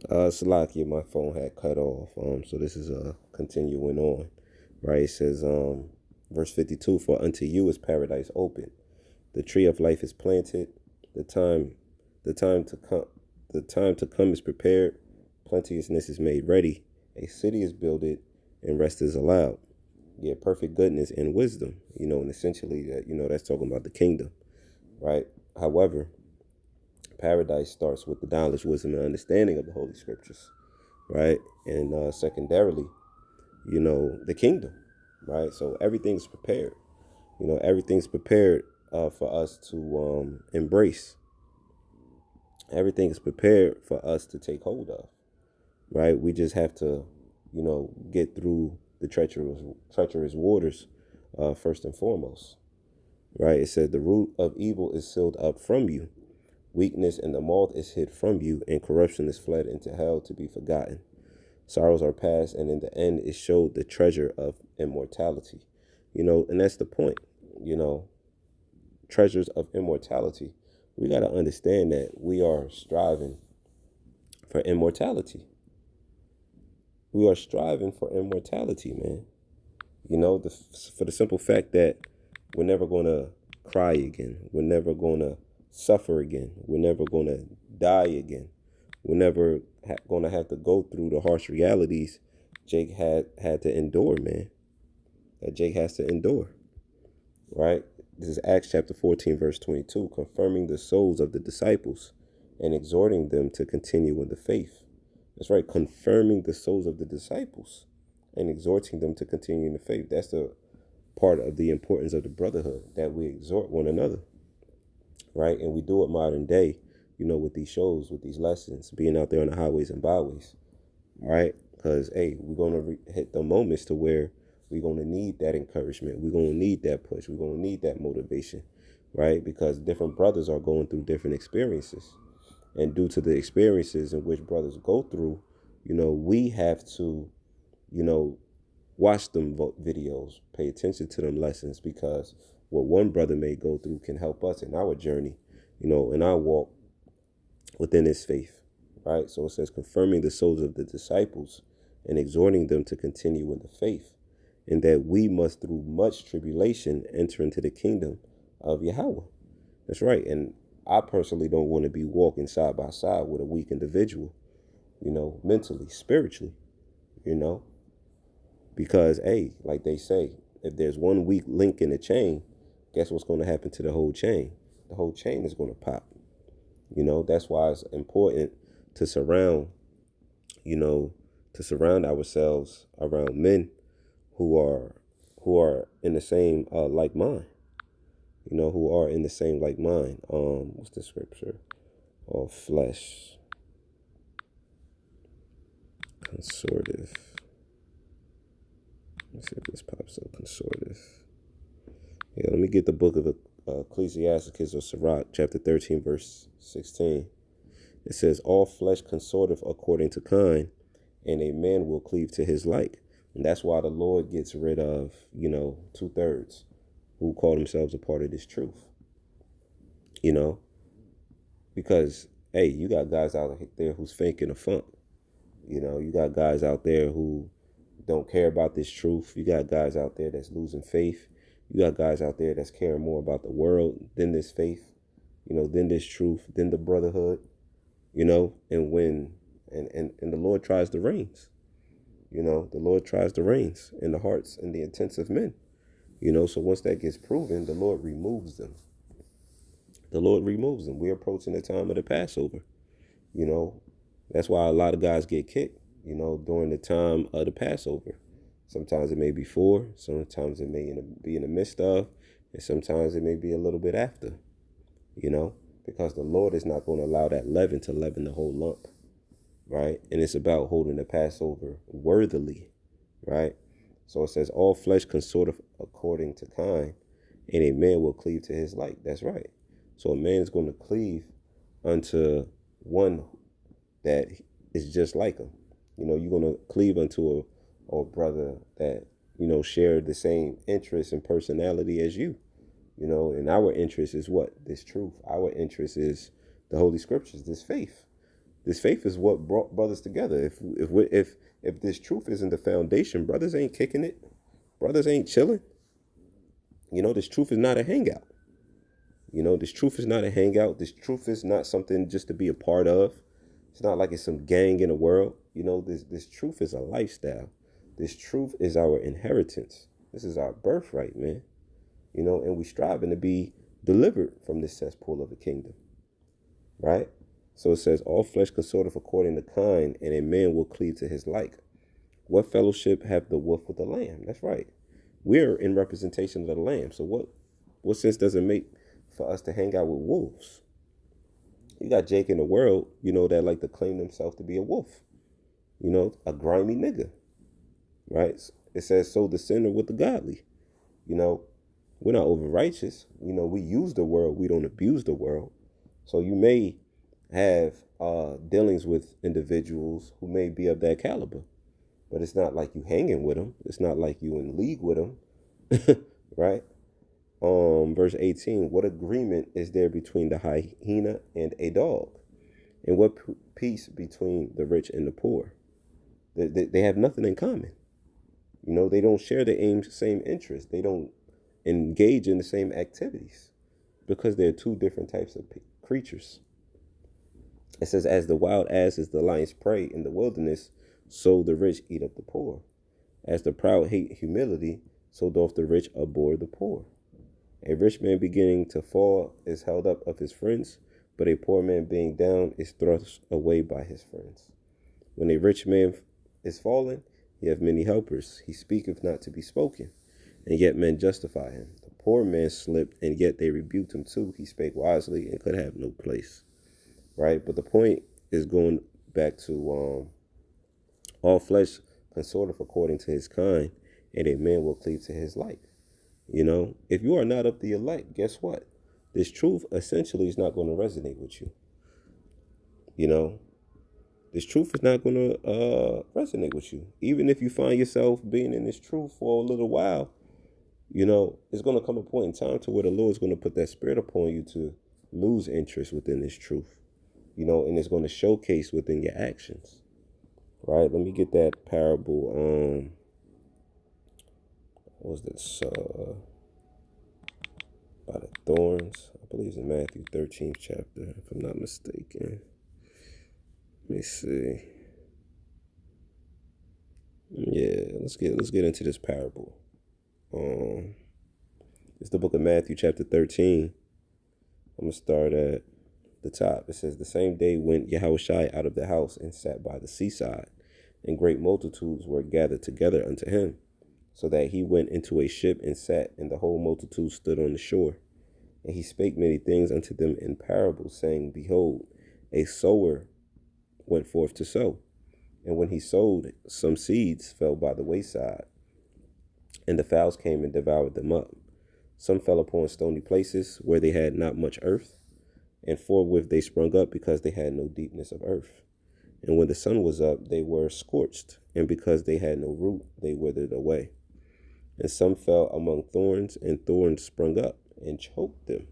Salakia, my phone had cut off. So this is continuing on, right? It says, verse 52: For unto you is paradise open, the tree of life is planted, the time, the time to come, the time to come is prepared, plenteousness is made ready, a city is builded, and rest is allowed. Yeah, perfect goodness and wisdom, and essentially that that's talking about the kingdom, right? However, paradise starts with the knowledge, wisdom, and understanding of the Holy Scriptures, right? And secondarily, the kingdom, right? So everything's prepared. Everything's prepared for us to embrace. Everything is prepared for us to take hold of, right? We just have to, get through the treacherous waters first and foremost, right? It said the root of evil is sealed up from you. Weakness and the moth is hid from you, and corruption is fled into hell to be forgotten. Sorrows are past, and in the end it showed the treasure of immortality. And that's the point, you know, treasures of immortality. We got to understand that we are striving for immortality. We are striving for immortality, man. For the simple fact that we're never going to cry again. We're never going to suffer again. We're never going to die again. We're never going to have to go through the harsh realities Jake had to endure, man. That Jake has to endure, right? This is Acts chapter 14, verse 22, confirming the souls of the disciples and exhorting them to continue in the faith. That's right, confirming the souls of the disciples and exhorting them to continue in the faith. That's the part of the importance of the brotherhood, that we exhort one another, right? And we do it modern day, with these shows, with these lessons, being out there on the highways and byways, right? Because, hey, we're going to hit the moments to where we're going to need that encouragement. We're going to need that push. We're going to need that motivation, right? Because different brothers are going through different experiences. And due to the experiences in which brothers go through, we have to, you know, watch them videos, pay attention to them lessons, because what one brother may go through can help us in our journey, in our walk within his faith, right? So it says, confirming the souls of the disciples and exhorting them to continue in the faith, and that we must, through much tribulation, enter into the kingdom of Yahweh. That's right. And I personally don't want to be walking side by side with a weak individual, mentally, spiritually, you know, because, hey, like they say, if there's one weak link in the chain, guess what's going to happen to the whole chain? The whole chain is going to pop. That's why it's important to you know, surround ourselves around men who are in the same like mind, who are in the same like mind. What's the scripture? Or flesh, consortive. Let's see if this pops up. Consortive. Yeah, let me get the book of Ecclesiasticus or Sirach, chapter 13, verse 16. It says, all flesh consorteth according to kind, and a man will cleave to his like. And that's why the Lord gets rid of, 2/3 who call themselves a part of this truth, you know, because, hey, you got guys out there who's faking a funk. You got guys out there who don't care about this truth. You got guys out there that's losing faith. You got guys out there that's caring more about the world than this faith, than this truth, than the brotherhood, and when and the Lord tries the reins. The Lord tries the reins in the hearts and the intents of men. So once that gets proven, the Lord removes them. The Lord removes them. We're approaching the time of the Passover. You know, that's why a lot of guys get kicked, during the time of the Passover. Sometimes it may be before, sometimes it may be in the midst of, and sometimes it may be a little bit after, because the Lord is not going to allow that leaven to leaven the whole lump, right? And it's about holding the Passover worthily, right? So it says, all flesh consorteth according to kind, and a man will cleave to his like. That's right. So a man is going to cleave unto one that is just like him. You're going to cleave unto a brother that, share the same interests and personality as you. And our interest is what? This truth. Our interest is the Holy Scriptures, this faith, This faith is what brought brothers together. If this truth isn't the foundation, brothers ain't kicking it. Brothers ain't chilling. This truth is not a hangout. This truth is not a hangout. This truth is not something just to be a part of. It's not like it's some gang in the world. This truth is a lifestyle. This truth is our inheritance. This is our birthright, man. And we striving to be delivered from this cesspool of the kingdom, right? So it says, all flesh consorteth according to kind, and a man will cleave to his like. What fellowship have the wolf with the lamb? That's right. We're in representation of the lamb. So what sense does it make for us to hang out with wolves? You got Jake in the world, that like to claim themselves to be a wolf, a grimy nigga, right? It says, so the sinner with the godly. We're not over righteous. We use the world. We don't abuse the world. So you may have dealings with individuals who may be of that caliber, but it's not like you hanging with them. It's not like you in league with them, right? Verse 18, what agreement is there between the hyena and a dog? And what peace between the rich and the poor? They have nothing in common. They don't share the same interests. They don't engage in the same activities because they're two different types of creatures. It says, as the wild ass is the lion's prey in the wilderness, so the rich eat up the poor. As the proud hate humility, so doth the rich abhor the poor. A rich man beginning to fall is held up of his friends, but a poor man being down is thrust away by his friends. When a rich man is fallen, he hath many helpers. He speaketh not to be spoken, and yet men justify him. The poor man slipped, and yet they rebuked him too. He spake wisely and could have no place. Right? But the point is going back to all flesh consorteth according to his kind, and a man will cleave to his like. If you are not of the elect, guess what? This truth essentially is not going to resonate with you. This truth is not going to resonate with you. Even if you find yourself being in this truth for a little while, it's going to come a point in time to where the Lord is going to put that spirit upon you to lose interest within this truth, and it's going to showcase within your actions, right? Let me get that parable. What was this? By the thorns. I believe it's in Matthew 13th chapter, if I'm not mistaken. Let me see. Yeah, let's get into this parable. It's the book of Matthew chapter 13. I'm gonna start at the top. It says, the same day went Yahushua out of the house and sat by the seaside, and great multitudes were gathered together unto him, so that he went into a ship and sat, and the whole multitude stood on the shore. And he spake many things unto them in parables, saying, behold, a sower went forth to sow. And when he sowed, some seeds fell by the wayside, and the fowls came and devoured them up. Some fell upon stony places where they had not much earth, and forthwith they sprung up because they had no deepness of earth. And when the sun was up, they were scorched, and because they had no root, they withered away. And some fell among thorns, and thorns sprung up and choked them.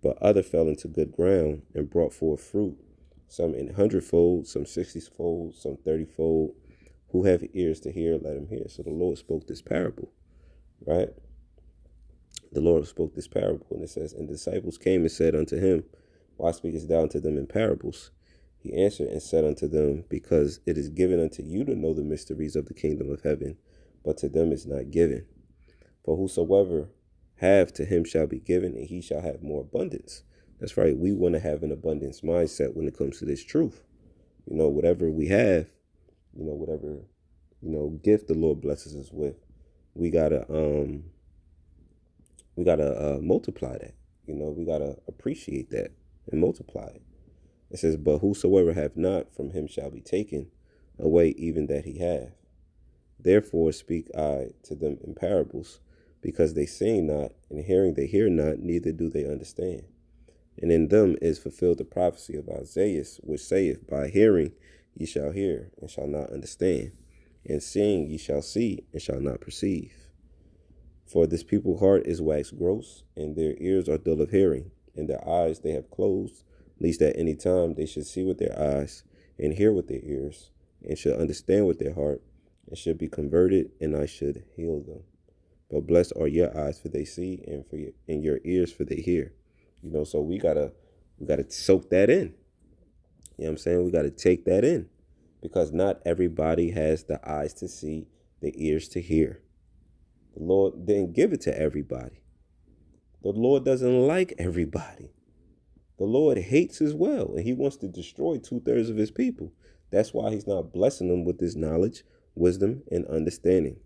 But other fell into good ground and brought forth fruit, some in 100-fold, some 60-fold, some 30-fold. Who have ears to hear, let him hear. So the Lord spoke this parable, right? The Lord spoke this parable, and it says, and the disciples came and said unto him, why speakest thou unto them in parables? He answered and said unto them, because it is given unto you to know the mysteries of the kingdom of heaven, but to them is not given. For whosoever have, to him shall be given, and he shall have more abundance. That's right. We want to have an abundance mindset when it comes to this truth. Whatever we have, whatever, gift the Lord blesses us with, we gotta multiply that. We gotta appreciate that and multiply it. It says, but whosoever have not, from him shall be taken away even that he have. Therefore speak I to them in parables, because they see not, and hearing they hear not, neither do they understand. And in them is fulfilled the prophecy of Isaiah, which saith, by hearing ye shall hear, and shall not understand, and seeing ye shall see, and shall not perceive. For this people's heart is waxed gross, and their ears are dull of hearing, and their eyes they have closed, least at any time they should see with their eyes and hear with their ears and should understand with their heart and should be converted, and I should heal them. But blessed are your eyes, for they see, and your ears, for they hear. So we gotta soak that in. You know what I'm saying? We gotta take that in. Because not everybody has the eyes to see, the ears to hear. The Lord didn't give it to everybody. The Lord doesn't like everybody. The Lord hates as well, and he wants to destroy 2/3 of his people. That's why he's not blessing them with this knowledge, wisdom, and understanding.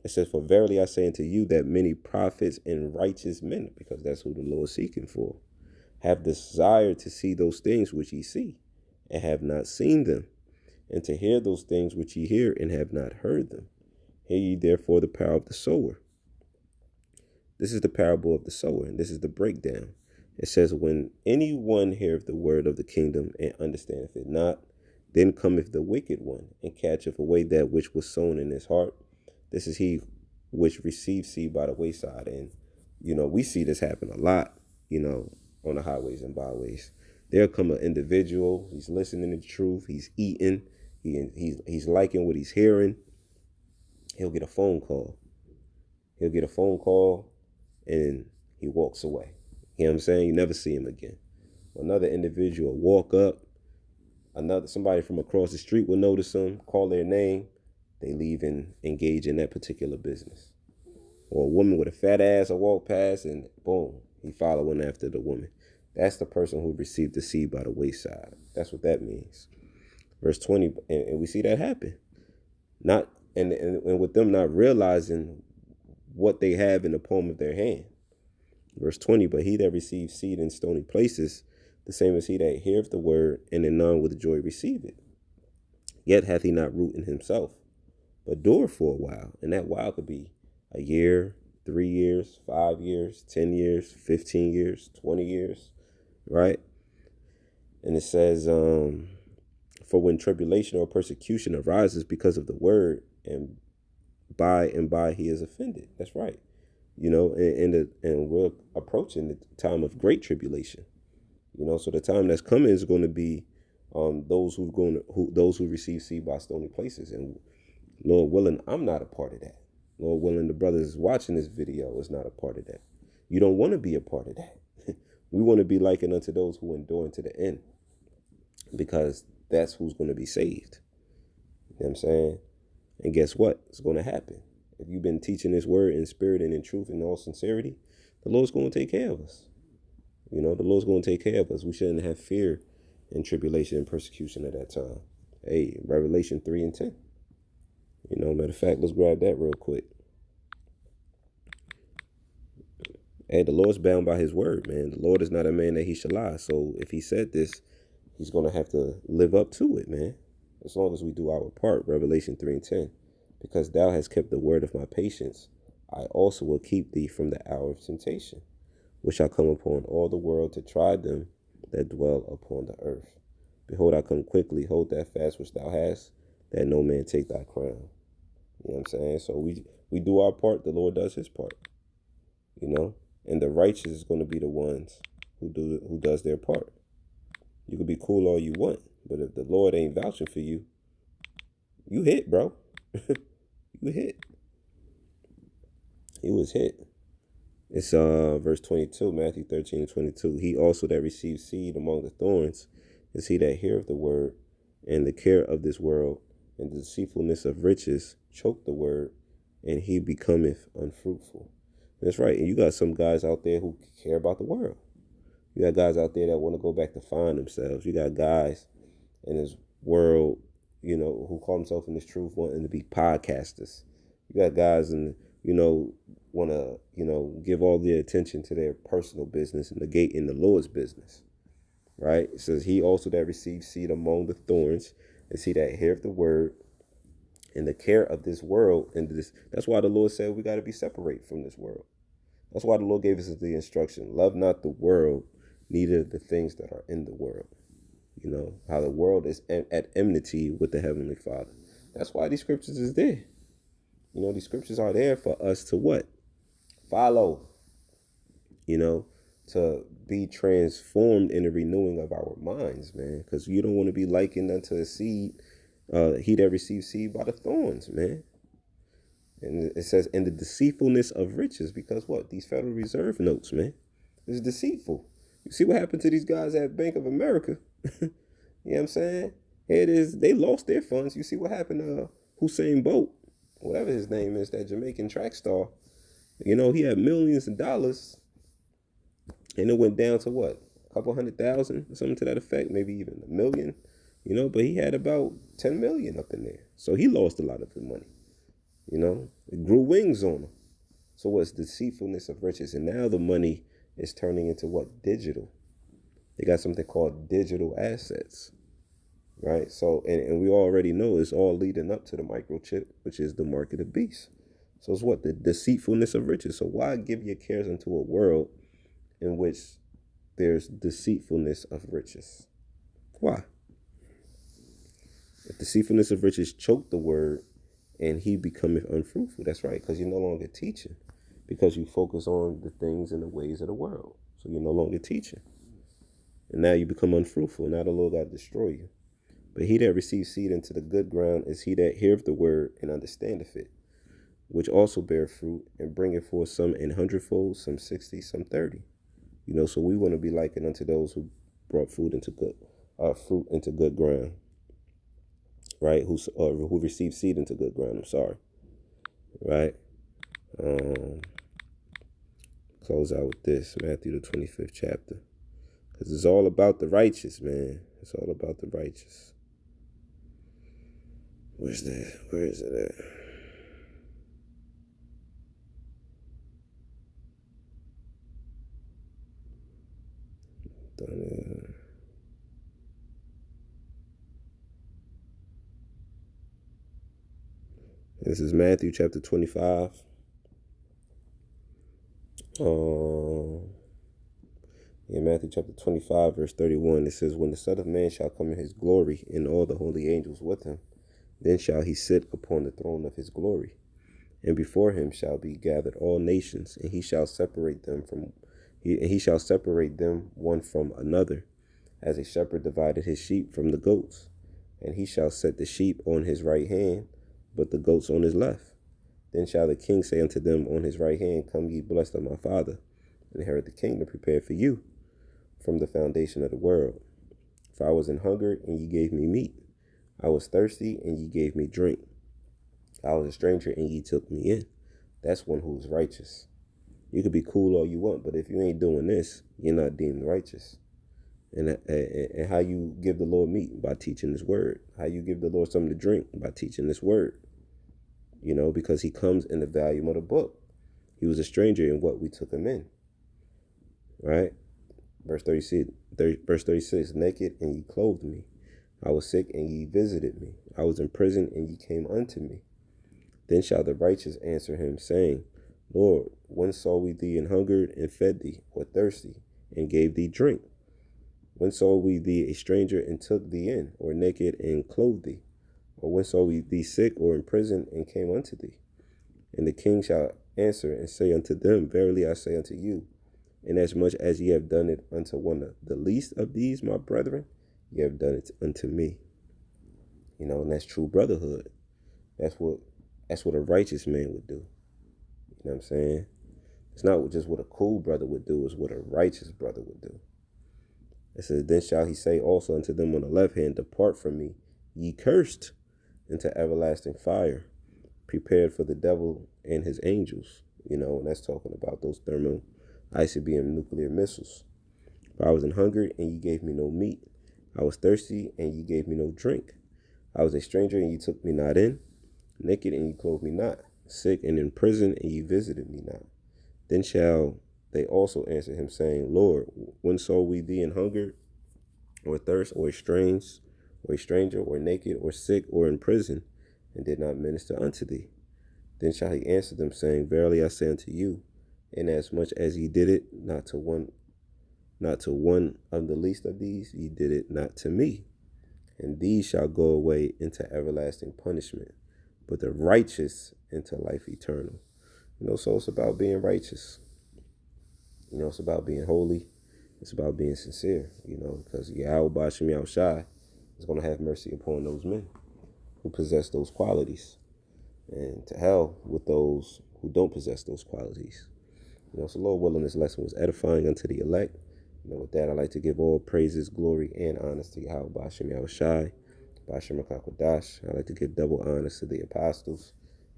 It says, for verily I say unto you that many prophets and righteous men, because that's who the Lord is seeking for, have desired to see those things which ye see, and have not seen them, and to hear those things which ye hear, and have not heard them. Hear ye therefore the parable of the sower. This is the parable of the sower, and this is the breakdown. It says, when anyone heareth the word of the kingdom, and understandeth it not, then cometh the wicked one, and catcheth away that which was sown in his heart. This is he which received seed by the wayside. And, we see this happen a lot, on the highways and byways. There'll come an individual, he's listening to the truth, he's eating, he's liking what he's hearing. He'll get a phone call. And he walks away. You know what I'm saying? You never see him again. Another individual walk up, somebody from across the street will notice them, call their name, they leave and engage in that particular business. Or a woman with a fat ass will walk past and boom, he following after the woman. That's the person who received the seed by the wayside. That's what that means. Verse 20, and we see that happen. And with them not realizing what they have in the palm of their hand. Verse 20, but he that receives seed in stony places, the same as he that heareth the word, and in none with joy receive it. Yet hath he not root in himself, but dureth for a while. And that while could be a year, 3 years, 5 years, 10 years, 15 years, 20 years, right? And it says, for when tribulation or persecution arises because of the word, and by he is offended. That's right. And we're approaching the time of great tribulation. So the time that's coming is going to be those who receive seed by stony places. And Lord willing, I'm not a part of that. Lord willing, the brothers watching this video is not a part of that. You don't want to be a part of that. We want to be likened unto those who endure to the end, because that's who's going to be saved. You know what I'm saying? And guess what? It's going to happen. If you've been teaching this word in spirit and in truth and all sincerity, the Lord's going to take care of us. The Lord's going to take care of us. We shouldn't have fear and tribulation and persecution at that time. Hey, Revelation 3 and 10. Matter of fact, let's grab that real quick. Hey, the Lord's bound by his word, man. The Lord is not a man that he shall lie. So if he said this, he's going to have to live up to it, man. As long as we do our part. Revelation 3 and 10. Because thou hast kept the word of my patience, I also will keep thee from the hour of temptation, which shall come upon all the world to try them that dwell upon the earth. Behold, I come quickly. Hold that fast which thou hast, that no man take thy crown. You know what I'm saying? So we do our part. The Lord does his part. And the righteous is going to be the ones who does their part. You can be cool all you want, but if the Lord ain't vouching for you, you hit, bro. You hit. He was hit. It's verse 22, Matthew 13 and 22. He also that receives seed among the thorns is he that heareth the word, and the care of this world and the deceitfulness of riches choke the word, and he becometh unfruitful. That's right. And you got some guys out there who care about the world. You got guys out there that want to go back to find themselves. You got guys in this world, who call themselves in this truth wanting to be podcasters. You got guys want to, give all their attention to their personal business and negating the Lord's business. Right? It says, he also that receives seed among the thorns is he that heareth the word, and the care of this world. And that's why the Lord said we got to be separate from this world. That's why the Lord gave us the instruction, love not the world, neither the things that are in the world. How the world is at enmity with the Heavenly Father. That's why these scriptures is there. These scriptures are there for us to what? Follow. to be transformed in the renewing of our minds, man. Because you don't want to be likened unto a seed, he that receives seed by the thorns, man. And it says, in the deceitfulness of riches, because what? These Federal Reserve notes, man, is deceitful. You see what happened to these guys at Bank of America? You know what I'm saying? Here it is. They lost their funds. You see what happened to Hussein Bolt, whatever his name is, that Jamaican track star. You know, he had millions of dollars, and it went down to what? A couple 100,000, something to that effect, maybe even a million. You know, but he had about 10 million up in there. So he lost a lot of the money. You know, it grew wings on him. So what's deceitfulness of riches? And now the money is turning into what? Digital. They got something called digital assets, right? So, and we already know it's all leading up to the microchip, which is the mark of the beast. So it's what? The deceitfulness of riches. So why give your cares into a world in which there's deceitfulness of riches? Why? If deceitfulness of riches choke the word and he becometh unfruitful, that's right, because you're no longer teaching, because you focus on the things and the ways of the world. So you're no longer teaching. And now you become unfruitful. Now the Lord got to destroy you. But he that receives seed into the good ground is he that heareth the word and understandeth it, which also bear fruit and bringeth forth some in hundredfold, some 60, some 30. You know, so we want to be likened unto those who brought fruit into good ground, right? Who received seed into good ground. I'm sorry, right? Close out with this, Matthew the 25th chapter, because it's all about the righteous, man. It's all about the righteous. Where's that? Where is it at? This is Matthew chapter 25. In Matthew chapter 25, verse 31, it says, when the Son of Man shall come in his glory, and all the holy angels with him, then shall he sit upon the throne of his glory. And before him shall be gathered all nations, and he shall separate them one from another, as a shepherd divided his sheep from the goats. And he shall set the sheep on his right hand, but the goats on his left. Then shall the king say unto them on his right hand, come ye blessed of my Father, inherit the kingdom prepared for you from the foundation of the world. For I was an hunger, and ye gave me meat. I was thirsty, and ye gave me drink. I was a stranger, and ye took me in. That's one who is righteous. You could be cool all you want, but if you ain't doing this, you're not deemed righteous. And how you give the Lord meat? By teaching his word. How you give the Lord something to drink? By teaching this word. You know, because he comes in the volume of the book. He was a stranger in what we took him in. Right? Verse 36, naked, and ye clothed me. I was sick, and ye visited me. I was in prison, and ye came unto me. Then shall the righteous answer him, saying, Lord, when saw we thee an hungered, and fed thee, or thirsty, and gave thee drink? When saw we thee a stranger, and took thee in, or naked, and clothed thee? Or when saw we thee sick, or in prison, and came unto thee? And the king shall answer and say unto them, verily I say unto you, inasmuch as ye have done it unto one of the least of these, my brethren, ye have done it unto me. You know, and that's true brotherhood. That's what a righteous man would do. You know what I'm saying? It's not just what a cool brother would do, it's what a righteous brother would do. It says, then shall he say also unto them on the left hand, depart from me, ye cursed, into everlasting fire, prepared for the devil and his angels. You know, and that's talking about those thermal ICBM nuclear missiles. For I was an hunger, and ye gave me no meat. I was thirsty, and ye gave me no drink. I was a stranger, and ye took me not in. Naked, and ye clothed me not. Sick, and in prison, and ye visited me not. Then shall they also answer him, saying, Lord, when saw we thee in hunger, or thirst, or a stranger, or naked, or sick, or in prison, and did not minister unto thee? Then shall he answer them, saying, verily I say unto you, inasmuch as ye did it not to one of the least of these, ye did it not to me. And these shall go away into everlasting punishment, but the righteous into life eternal. You know, so it's about being righteous. You know, it's about being holy. It's about being sincere, you know, because Yahweh Bashim Yahushai is going to have mercy upon those men who possess those qualities. And to hell with those who don't possess those qualities. You know, so Lord willing, this lesson was edifying unto the elect. You know, with that, I'd like to give all praises, glory, and honors to Yahweh Bashim Yahushai, Bashim Akakwadash. I'd like to give double honors to the apostles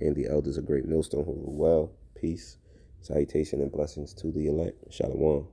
and the elders of Great Millstone who rule well. Peace, salutation, and blessings to the elect. Shalom.